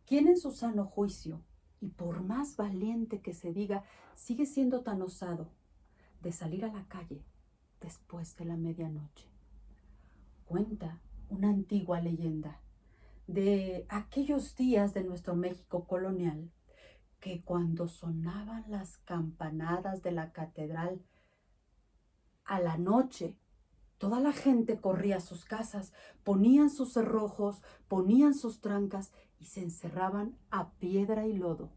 ¿Quién en su sano juicio, y por más valiente que se diga, sigue siendo tan osado de salir a la calle después de la medianoche? Cuenta una antigua leyenda de aquellos días de nuestro México colonial, que cuando sonaban las campanadas de la catedral a la noche, toda la gente corría a sus casas, ponían sus cerrojos, ponían sus trancas y se encerraban a piedra y lodo.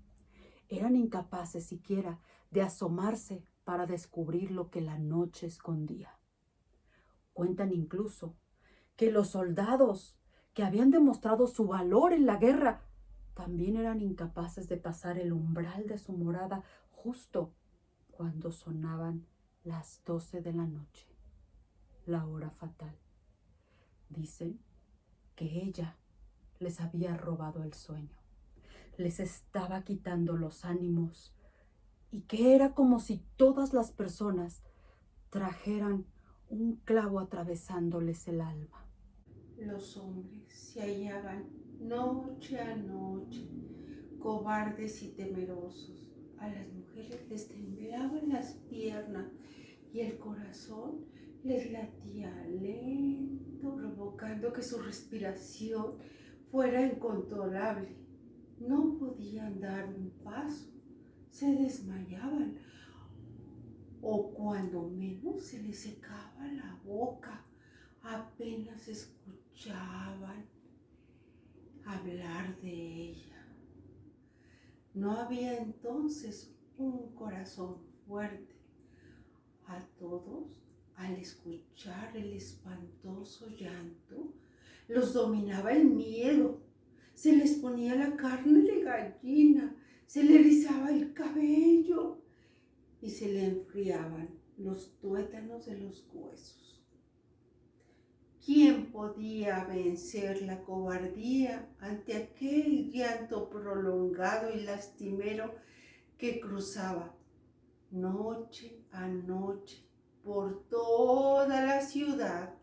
Eran incapaces siquiera de asomarse para descubrir lo que la noche escondía. Cuentan incluso que los soldados que habían demostrado su valor en la guerra también eran incapaces de pasar el umbral de su morada justo cuando sonaban las 12 de la noche, la hora fatal. Dicen que ella les había robado el sueño, les estaba quitando los ánimos y que era como si todas las personas trajeran un clavo atravesándoles el alma. Los hombres se hallaban noche a noche, cobardes y temerosos. A las mujeres les temblaban las piernas y el corazón les latía lento, provocando que su respiración fuera incontrolable. No podían dar un paso, se desmayaban o cuando menos se les secaba la boca. Apenas escuchaban hablar de ella. No había entonces un corazón fuerte. A todos, al escuchar el espantoso llanto, los dominaba el miedo. Se les ponía la carne de gallina, se le erizaba el cabello y se le enfriaban los tuétanos de los huesos. ¿Quién podía vencer la cobardía ante aquel llanto prolongado y lastimero que cruzaba noche a noche por toda la ciudad?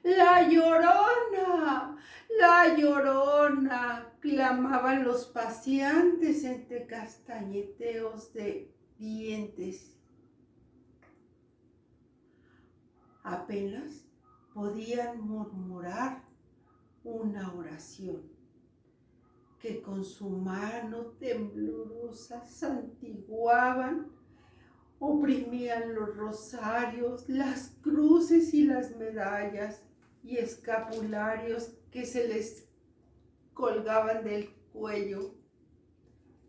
¡La Llorona! ¡La Llorona!, clamaban los paseantes entre castañeteos de dientes. Apenas podían murmurar una oración que con su mano temblorosa santiguaban, oprimían los rosarios, las cruces y las medallas y escapularios que se les colgaban del cuello,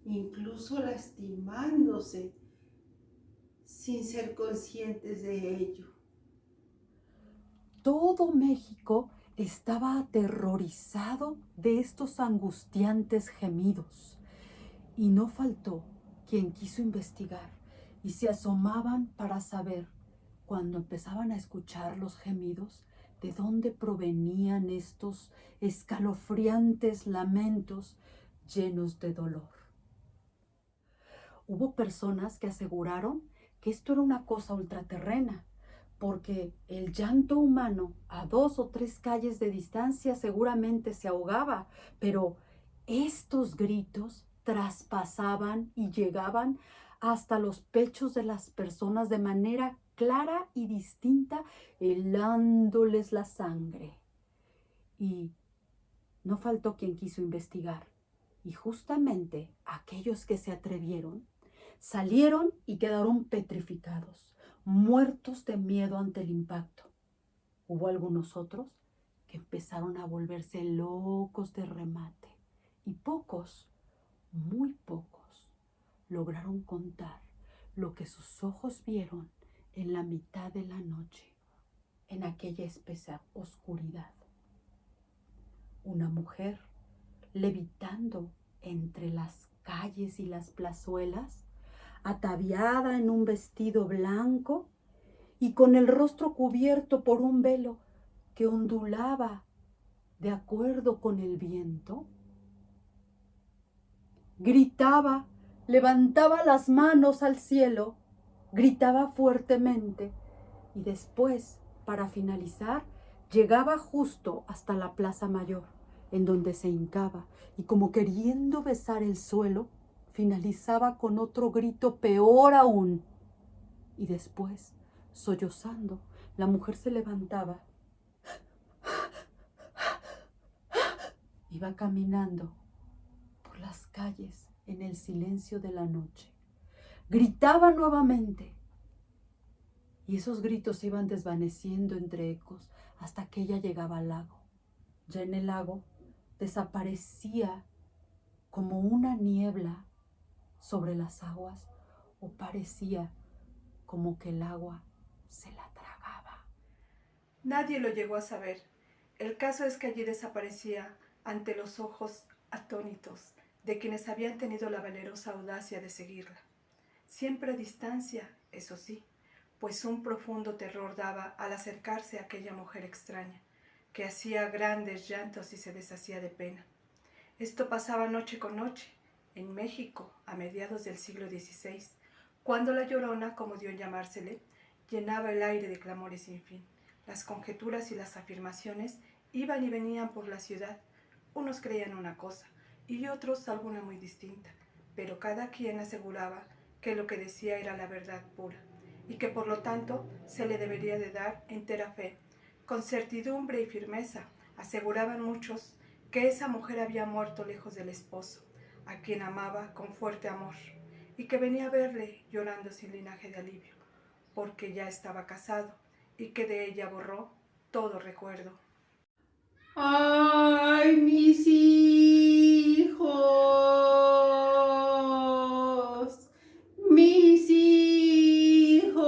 incluso lastimándose sin ser conscientes de ello. Todo México estaba aterrorizado de estos angustiantes gemidos, y no faltó quien quiso investigar y se asomaban para saber, cuando empezaban a escuchar los gemidos, de dónde provenían estos escalofriantes lamentos llenos de dolor. Hubo personas que aseguraron que esto era una cosa ultraterrena, porque el llanto humano a 2 o 3 calles de distancia seguramente se ahogaba, pero estos gritos traspasaban y llegaban hasta los pechos de las personas de manera clara y distinta, helándoles la sangre. Y no faltó quien quiso investigar, y justamente aquellos que se atrevieron salieron y quedaron petrificados, muertos de miedo ante el impacto. Hubo algunos otros que empezaron a volverse locos de remate, y pocos, muy pocos, lograron contar lo que sus ojos vieron en la mitad de la noche, en aquella espesa oscuridad. Una mujer levitando entre las calles y las plazuelas, ataviada en un vestido blanco y con el rostro cubierto por un velo que ondulaba de acuerdo con el viento. Gritaba, levantaba las manos al cielo, gritaba fuertemente y después, para finalizar, llegaba justo hasta la Plaza Mayor en donde se hincaba y como queriendo besar el suelo, finalizaba con otro grito peor aún. Y después, sollozando, la mujer se levantaba. Iba caminando por las calles en el silencio de la noche. Gritaba nuevamente. Y esos gritos se iban desvaneciendo entre ecos hasta que ella llegaba al lago. Ya en el lago desaparecía como una niebla sobre las aguas, o parecía como que el agua se la tragaba. Nadie lo llegó a saber. El caso es que allí desaparecía ante los ojos atónitos de quienes habían tenido la valerosa audacia de seguirla. Siempre a distancia, eso sí, pues un profundo terror daba al acercarse a aquella mujer extraña, que hacía grandes llantos y se deshacía de pena. Esto pasaba noche con noche, en México, a mediados del siglo XVI, cuando la Llorona, como dio en llamársele, llenaba el aire de clamores sin fin. Las conjeturas y las afirmaciones iban y venían por la ciudad. Unos creían una cosa y otros alguna muy distinta, pero cada quien aseguraba que lo que decía era la verdad pura y que por lo tanto se le debería de dar entera fe. Con certidumbre y firmeza aseguraban muchos que esa mujer había muerto lejos del esposo, a quien amaba con fuerte amor, y que venía a verle llorando sin linaje de alivio, porque ya estaba casado y que de ella borró todo recuerdo. ¡Ay, mis hijos! ¡Mis hijos!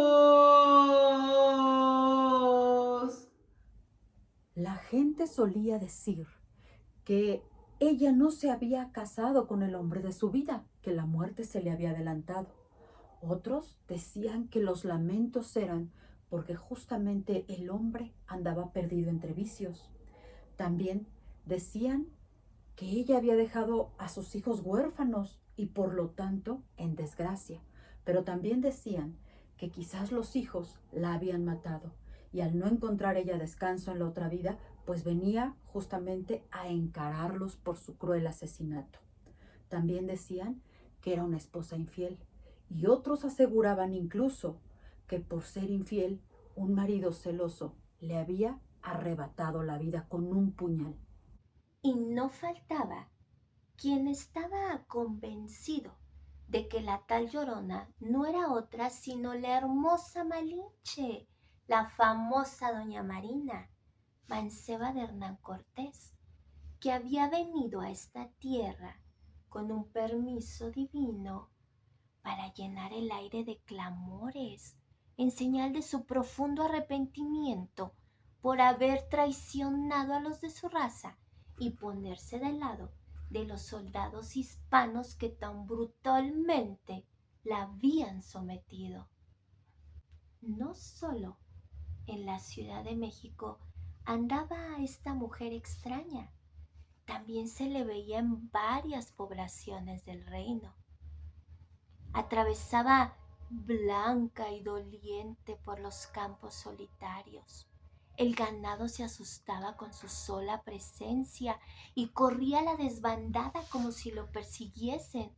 La gente solía decir que ella no se había casado con el hombre de su vida, que la muerte se le había adelantado. Otros decían que los lamentos eran porque justamente el hombre andaba perdido entre vicios. También decían que ella había dejado a sus hijos huérfanos y por lo tanto en desgracia. Pero también decían que quizás los hijos la habían matado y al no encontrar ella descanso en la otra vida, pues venía justamente a encararlos por su cruel asesinato. También decían que era una esposa infiel y otros aseguraban incluso que por ser infiel, un marido celoso le había arrebatado la vida con un puñal. Y no faltaba quien estaba convencido de que la tal Llorona no era otra sino la hermosa Malinche, la famosa doña Marina, manceba de Hernán Cortés, que había venido a esta tierra con un permiso divino para llenar el aire de clamores en señal de su profundo arrepentimiento por haber traicionado a los de su raza y ponerse del lado de los soldados hispanos que tan brutalmente la habían sometido. No solo en la Ciudad de México andaba esta mujer extraña, también se le veía en varias poblaciones del reino. Atravesaba blanca y doliente por los campos solitarios. El ganado se asustaba con su sola presencia y corría a la desbandada como si lo persiguiesen.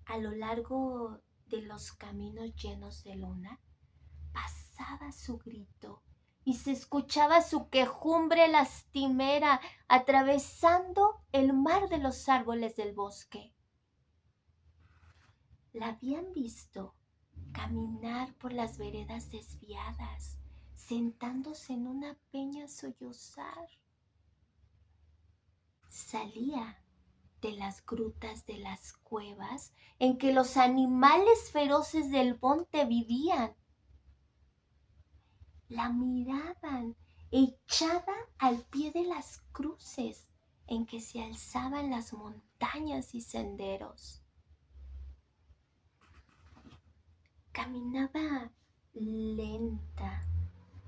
A lo largo de los caminos llenos de luna, pasaba su grito y se escuchaba su quejumbre lastimera atravesando el mar de los árboles del bosque. La habían visto caminar por las veredas desviadas, sentándose en una peña a sollozar. Salía de las grutas de las cuevas en que los animales feroces del monte vivían. La miraban echada al pie de las cruces en que se alzaban las montañas y senderos. Caminaba lenta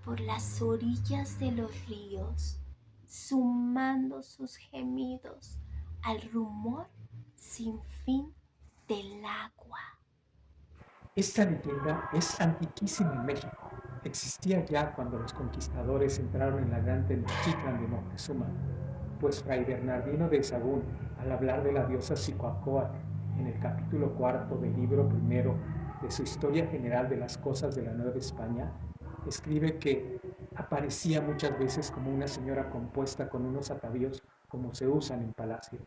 por las orillas de los ríos, sumando sus gemidos al rumor sin fin del agua. Esta leyenda es antiquísima en México. existía ya cuando los conquistadores entraron en la gran Tenochtitlan de Moctezuma, pues Fray Bernardino de Sahagún, al hablar de la diosa Cihuacóatl en el capítulo 4 del libro 1 de su Historia General de las Cosas de la Nueva España, escribe que aparecía muchas veces como una señora compuesta con unos atavíos como se usan en palacio.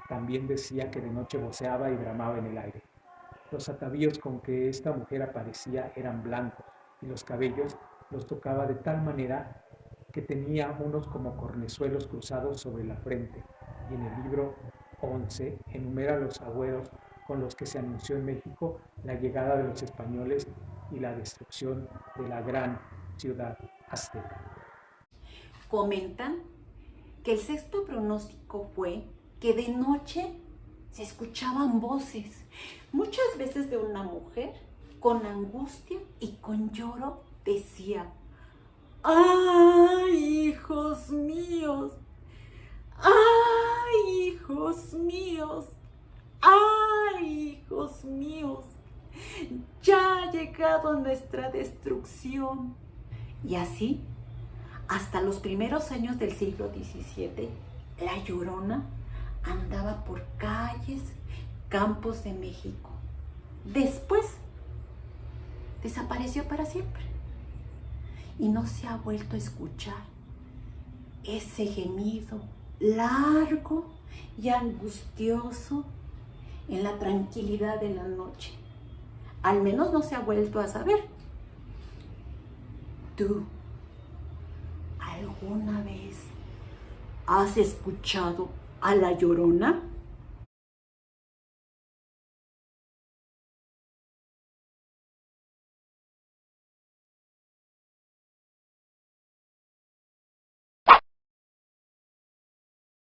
También decía que de noche voceaba y bramaba en el aire. Los atavíos con que esta mujer aparecía eran blancos y los cabellos los tocaba de tal manera que tenía unos como cornezuelos cruzados sobre la frente, y en el libro 11 enumera los agüeros con los que se anunció en México la llegada de los españoles y la destrucción de la gran ciudad azteca. Comentan que el sexto pronóstico fue que de noche se escuchaban voces, muchas veces de una mujer con angustia y con lloro decía: ¡ay, hijos míos! ¡Ay, hijos míos! ¡Ay, hijos míos! Ya ha llegado nuestra destrucción. Y así, hasta los primeros años del siglo XVII, la Llorona andaba por calles, campos de México. Después, desapareció para siempre y no se ha vuelto a escuchar ese gemido largo y angustioso en la tranquilidad de la noche. Al menos no se ha vuelto a saber. ¿Tú alguna vez has escuchado a la Llorona?